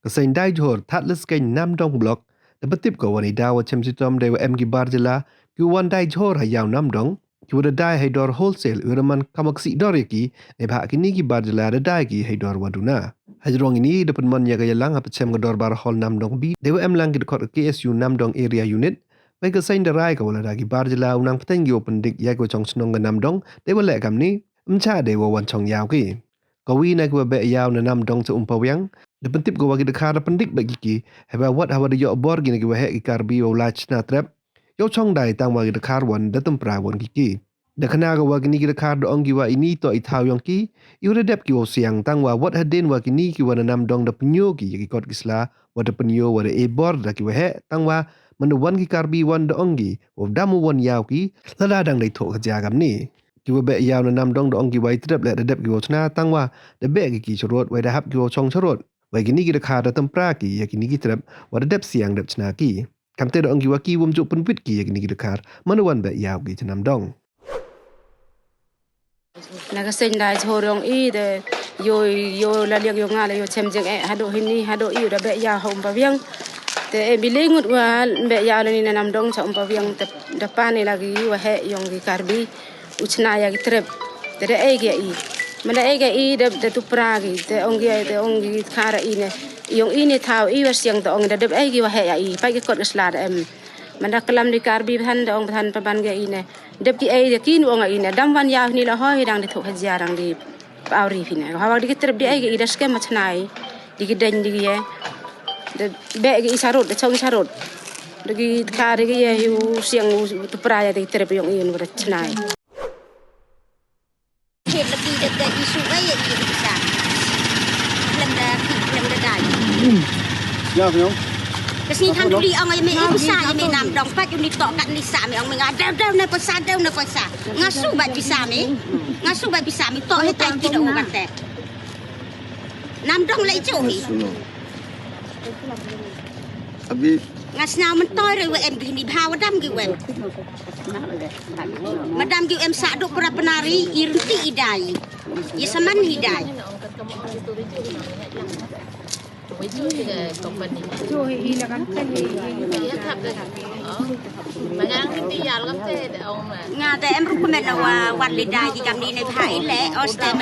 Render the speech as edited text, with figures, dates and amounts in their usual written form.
Kesain dai jhoor that les kain Namdong block dapat tip ko wani dawa chem sitom dewa ki baar jylla ki wan dai jhoor ha yaaw Namdong ki wada dai hai dor wholesale uraman kamaksi dor ki e bha kini ki baar jylla da dai ki hai dor waduna. Hajrong ini dapat man ya gaya lang chem dor bar hol Namdong bi dewa lang ki dekot KSU Namdong area unit baik kesain darai ka wala ki baar jylla unang peteng yo pyndik ya ko chong snong Namdong dewa lek kam ni Cha dewa wan chong yaaw ki. Kawi na ko be yaaw na Namdong se umpawang dapat tip ko wagi dekar pyndik bagi ki heba wat hawa de yo bor gini ki wahe ki karbi o lach na trap yo chong dai tang wagi dekar wan datum pra wan ki de khana ko wagi ni ki dekar do ong ki wa ini to i thau yong ki yu de dep ki o siang tang wa wat hadin wagi ni ki wan Namdong da penyo ki kot kisla wa de penyo wa de e bor da ki wahe tang wa manu wan ki karbi wan do ong ki o damu wan yaaw ki lada dang dai tho khaja gam ni ki wa be yaaw na Namdong do ong ki wai trap le de dep ki o chna tang wa de be ki chorot wai da hap ki o chong chorot Wai gini kita kada tempra ki ya gini kita wada dep siang dep cina ki. Kamte do anggi waki wum juk penpit ki ya gini kita kar manuan be yaaw ki Namdong. Naga sendai jhoor i de yo la liang yo ngala yo chem jeng hado hini hado i da be yaaw hom paviang te bilingut wa be yaaw ni Namdong cha hom paviang te depan ni lagi wa he yong ki karbi uchna ya ki trep te de e i Mana ega i de tu pragi te ongi kara ine yong ini thau i was yang te ong de egi wa he i pa ki kot slad mana kelam di karbi than de ong than paban ge ine de ki de kin ong ine dam wan ya ni la hoi dang de thu jarang di pauri fina hawa di trep di egi de skem machnai di ki den di ye de be gi sarut de chong sarut de ki kare ge yu siang tu praya de trep yong i no de chnai Hiện lebih dekat isu gaya ini besar. Belum dah. Ya, không? Kesini kan dulu orang yang main besar yang main Namdong. Pat unit tok kat Nisa orang mengadap dah na pasar. Ngasu bat bisa mi tok hetai tidak orang kata. Namdong lai jauhi. Abi Ngasnau mentoi re em gini bawa dam gi wem. Madam gi em saduk para penari irti idai. Ya saman hidai. Ngata em rupamen wa wan lidai di kami ni phai le